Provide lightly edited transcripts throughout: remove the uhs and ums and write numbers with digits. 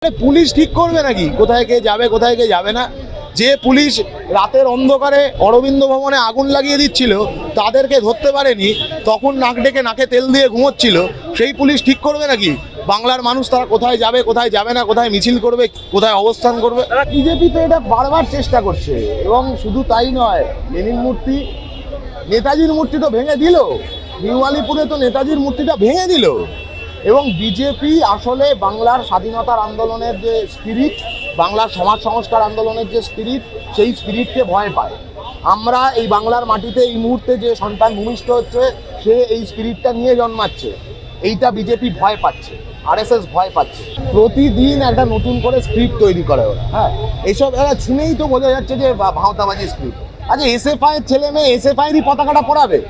Police ঠিক করবে নাকি কোথায় কে যাবে কোথায় কে যাবে না? যে পুলিশ রাতের অন্ধকারে অরবিন্দ ভবনে আগুন লাগিয়ে দিচ্ছিল তাদেরকে ধরতে পারেনি, তখন নাক ডেকে নাকে তেল দিয়ে ঘুমোচ্ছিল, সেই পুলিশ ঠিক করবে নাকি বাংলার মানুষ তারা কোথায় যাবে কোথায় যাবে না, কোথায় মিছিল করবে কোথায় অবস্থান করবে? বিজেপি তো এটা বারবার চেষ্টা করছে, এবং শুধু তাই নয়, লেনিন মূর্তি, নেতাজির মূর্তি তো ভেঙে দিল, নিউ আলিপুরে তো নেতাজির মূর্তিটা ভেঙে দিল। এবং বিজেপি আসলে বাংলার স্বাধীনতার আন্দোলনের যে স্পিরিট, বাংলার সমাজ সংস্কার আন্দোলনের যে স্পিরিট, সেই স্পিরিটকে ভয় পায়। আমরা এই বাংলার মাটিতে এই মুহূর্তে যে সন্তান ভূমিষ্ঠ হচ্ছে, সে এই স্পিরিটটা নিয়ে জন্মাচ্ছে, এইটা বিজেপি ভয় পাচ্ছে, আরএসএস ভয় পাচ্ছে। প্রতিদিন একটা নতুন করে স্ক্রিপ্ট তৈরি করে ওরা। হ্যাঁ, এইসব এরা শুনেই তো বোঝা যাচ্ছে যে ভাওতাবাজি স্ক্রিপ্ট। আচ্ছা, এসএফআই এর ছেলে মেয়ে এসএফআইরই পতাকাটা পড়াবে?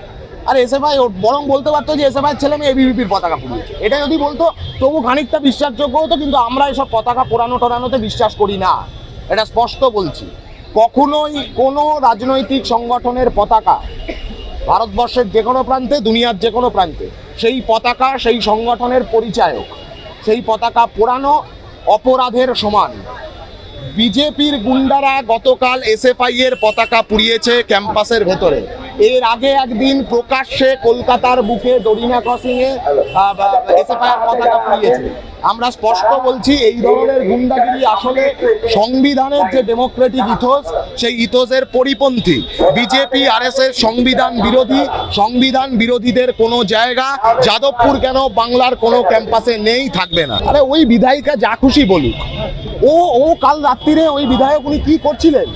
আর এসএফআই বরং বলতে পারতো যে এসএফআই ছেলে মেয়ে এবিভিপির পতাকা পুড়িয়েছে, এটা যদি বলতো তবু খানিকটা বিশ্বাসযোগ্য হতো। কিন্তু আমরা এসব পতাকা পোড়ানো টোড়ানোতে বিশ্বাস করি না, এটা স্পষ্ট বলছি। কখনোই কোনো রাজনৈতিক সংগঠনের পতাকা ভারতবর্ষের যে কোনো প্রান্তে, দুনিয়ার যে কোনো প্রান্তে, সেই পতাকা সেই সংগঠনের পরিচায়ক, সেই পতাকা পোড়ানো অপরাধের সমান। বিজেপির গুন্ডারা গতকাল এসএফআই এর পতাকা পুড়িয়েছে ক্যাম্পাসের ভেতরে। এর আগে একদিন প্রকাশ্যে কলকাতার বুকে ডরিনা ক্রসিং এ এসএফআই এর পতাকা পুড়িয়েছে। আমরা স্পষ্ট বলছি, এই ধরনের গুন্ডাগিরি আসলে সংবিধানের যে ডেমোক্রেটিক ইথোস, সেই ইথোসের পরিপন্থী। বিজেপি আরএসএস সংবিধান বিরোধী, সংবিধান বিরোধীদের কোনো জায়গা যাদবপুর কেন বাংলার কোনো ক্যাম্পাসে নেই, থাকবে না। আরে ওই বিধায়িকা যা খুশি বলুক, ও কাল রাত্রিরে ওই বিধায়ক উনি কি করছিলেন?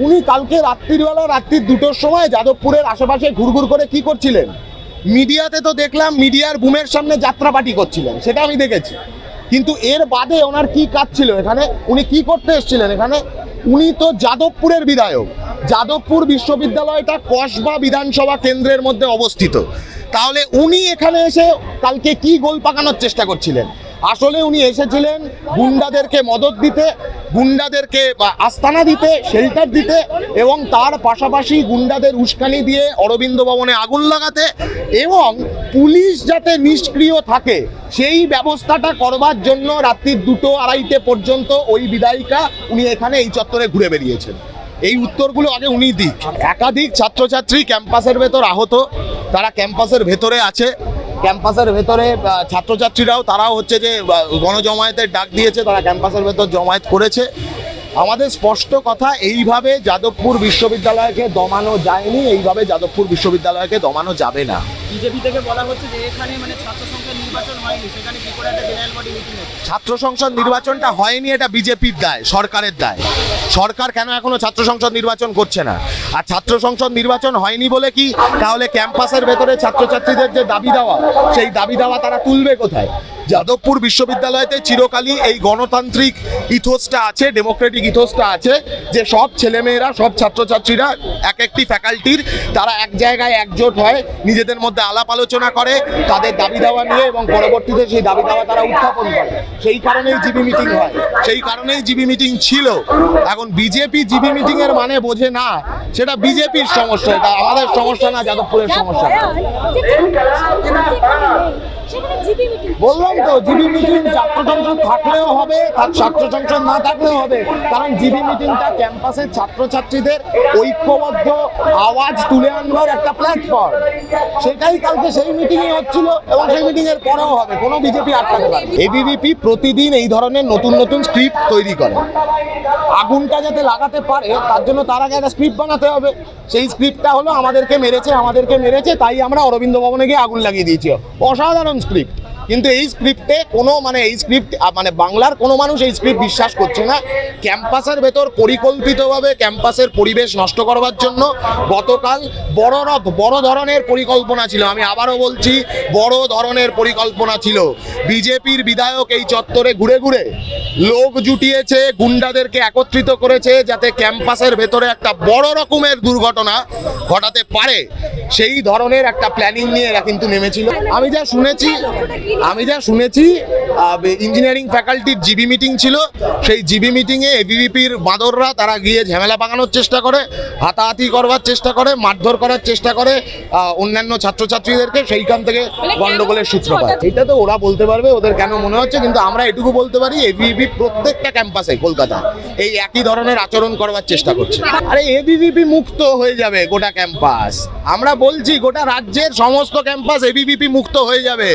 উনি কালকে রাত্রিবেলা রাত্রির 2টোর সময় যাদবপুরের আশেপাশে ঘুরঘুর করে কি করছিলেন? মিডিয়াতে তো দেখলাম মিডিয়ার বুমের সামনে যাত্রা পার্টি করছিলেন, সেটা আমি দেখেছি। কিন্তু এর বাদে ওনার কি কাজ ছিল এখানে? উনি কি করতে এসেছিলেন এখানে? উনি তো যাদবপুরের বিধায়ক। যাদবপুর বিশ্ববিদ্যালয়টা কসবা বিধানসভা কেন্দ্রের মধ্যে অবস্থিত। তাহলে উনি এখানে এসে কালকে কি গোল পাকানোর চেষ্টা করছিলেন? আসলে উনি এসেছিলেন গুন্ডাদেরকে মদত দিতে, গুন্ডাদেরকে আস্তানা দিতে, শেল্টার দিতে, এবং তার পাশাপাশি গুন্ডাদের উস্কানি দিয়ে অরবিন্দ ভবনে আগুন লাগাতে, এবং পুলিশ যাতে নিষ্ক্রিয় থাকে সেই ব্যবস্থাটা করবার জন্য রাত্রি 2-2:30 পর্যন্ত ওই বিধায়িকা উনি এখানে এই চত্বরে ঘুরে বেরিয়েছেন। এই উত্তরগুলো আগে উনি দিক। একাধিক ছাত্রছাত্রী ক্যাম্পাসের ভেতর আহত, তারা ক্যাম্পাসের ভেতরে আছে। ক্যাম্পাসের ভেতরে ছাত্রছাত্রীরাও তারাও হচ্ছে যে গণজমায়েতের ডাক দিয়েছে, তারা ক্যাম্পাসের ভেতর জমায়েত করেছে। আমাদের স্পষ্ট কথা, এইভাবে যাদবপুর বিশ্ববিদ্যালয়কে দমানো যায়নি, এইভাবে যাদবপুর বিশ্ববিদ্যালয়কে দমানো যাবে না। বিজেপি থেকে বলা হচ্ছে যে এখানে ছাত্র সংসদ নির্বাচন হয়নি, সেখানে কি করে একটা জেনারেল বডি মিটিং হচ্ছে? ছাত্র সংসদ নির্বাচনটা হয়নি, এটা বিজেপির দায়, সরকারের দায়। সরকার কেন এখনো ছাত্র সংসদ নির্বাচন করছে না? আর ছাত্র সংসদ নির্বাচন হয়নি বলে কি তাহলে ক্যাম্পাসের ভেতরে ছাত্রছাত্রীদের যে দাবি দেওয়া, সেই দাবি দেওয়া তারা তুলবে কোথায়? যাদবপুর বিশ্ববিদ্যালয়তে চিরকালই এই গণতান্ত্রিক ইথোসটা আছে, ডেমোক্রেটিক ইথোসটা আছে, যে সব ছেলেমেয়েরা, সব ছাত্রছাত্রীরা এক একটি ফ্যাকাল্টির তারা এক জায়গায় একজোট হয়, নিজেদের মধ্যে আলাপ আলোচনা করে তাদের দাবি দেওয়া নিয়ে, এবং পরবর্তীতে সেই দাবি দেওয়া তারা উত্থাপন করে। সেই কারণেই জিবি মিটিং হয়, সেই কারণেই জিবি মিটিং ছিল। এখন বিজেপি জিবি মিটিং এর মানে বোঝে না, সেটা বিজেপির সমস্যা, এটা আমাদের সমস্যা না, যাদবপুরের সমস্যা। বললাম তো, জিবি মিটিং ছাত্র সংসদ থাকলেও হবে, ছাত্র সংসদ না থাকলেও হবে, কারণ জিবি মিটিংটা ক্যাম্পাসের ছাত্রছাত্রীদের ঐক্যবদ্ধ আওয়াজ তুলে আনবার একটা প্ল্যাটফর্ম। সেটাই কালকে সেই মিটিংই হচ্ছিল, এবং সেই মিটিং এর পরেও হবে, কোনো বিজেপি আটকাতে পারে। এবিভিপি প্রতিদিন এই ধরনের নতুন নতুন স্ক্রিপ্ট তৈরি করে। আগুনটা যাতে লাগাতে পারে তার জন্য তার আগে একটা স্ক্রিপ্ট বানাতে হবে। সেই স্ক্রিপ্টটা হলো আমাদেরকে মেরেছে তাই আমরা অরবিন্দ ভবনে গিয়ে আগুন লাগিয়ে দিয়েছি। অসাধারণ স্ক্রিপ্ট, কিন্তু এই স্ক্রিপ্টে কোনো বাংলার কোনো মানুষ এই স্ক্রিপ্ট বিশ্বাস করছে না। ক্যাম্পাসের ভেতর পরিকল্পিতভাবে ক্যাম্পাসের পরিবেশ নষ্ট করবার জন্য গতকাল বড় ধরনের পরিকল্পনা ছিল। আমি আবারও বলছি, বড় ধরনের পরিকল্পনা ছিল। বিজেপির বিধায়ক এই চত্বরে ঘুরে ঘুরে লোক জুটিয়েছে, গুন্ডাদেরকে একত্রিত করেছে, যাতে ক্যাম্পাসের ভেতরে একটা বড় রকমের দুর্ঘটনা ঘটাতে পারে, সেই ধরনের একটা প্ল্যানিং নিয়ে এরা কিন্তু নেমেছিল। আমি যা শুনেছি, আমি যা শুনেছি ইঞ্জিনিয়ারিং ফ্যাকাল্টির জিবি মিটিং ছিল, সেই জিবি মিটিংয়ে এবিভিপির বাঁদররা তারা গিয়ে ঝামেলা পাকানোর চেষ্টা করে, হাতাহাতি করবার চেষ্টা করে, মারধর করার চেষ্টা করে অন্যান্য ছাত্রছাত্রীদেরকে, সেইখান থেকে গন্ডগোলের সূত্রপাত। এটা তো ওরা বলতে পারবে ওদের কেন মনে হচ্ছে, কিন্তু আমরা এটুকু বলতে পারি এবিভিপি প্রত্যেকটা ক্যাম্পাসে কলকাতা এই একই ধরনের আচরণ করবার চেষ্টা করছে। আরে এবিভিপি মুক্ত হয়ে যাবে গোটা ক্যাম্পাস, আমরা বলছি গোটা রাজ্যের সমস্ত ক্যাম্পাস এবিভিপি মুক্ত হয়ে যাবে,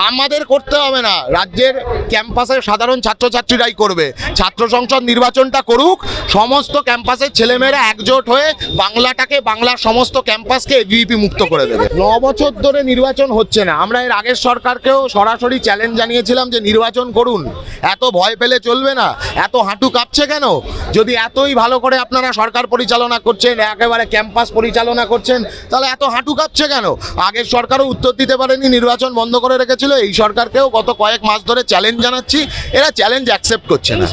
আমাদের করতে হবে না, রাজ্যের ক্যাম্পাসের সাধারণ ছাত্রছাত্রীরাই করবে। ছাত্র সংসদ নির্বাচনটা করুক, সমস্ত ক্যাম্পাসের ছেলেমেয়েরা একজোট হয়ে বাংলাটাকে, বাংলার সমস্ত ক্যাম্পাসকে এবিভিপি মুক্ত করে দেবে। 9 বছর ধরে নির্বাচন হচ্ছে না, আমরা এর আগের সরকারকেও সরাসরি চ্যালেঞ্জ জানিয়েছিলাম যে নির্বাচন করুন, এত ভয় পেলে চলবে না, এত হাঁটু কাঁপছে কেন? যদি এতই ভালো করে আপনারা সরকার পরিচালনা করছেন, একেবারে ক্যাম্পাস পরিচালনা করছেন, তাহলে এত হাঁটু কাঁপছে কেন? আগের সরকারও উত্তর দিতে পারেনি, নির্বাচন বন্ধ করে রেখেছিল। এই সরকারকেও গত কয়েক মাস ধরে চ্যালেঞ্জ জানাচ্ছি, এরা চ্যালেঞ্জ অ্যাকসেপ্ট করছে না।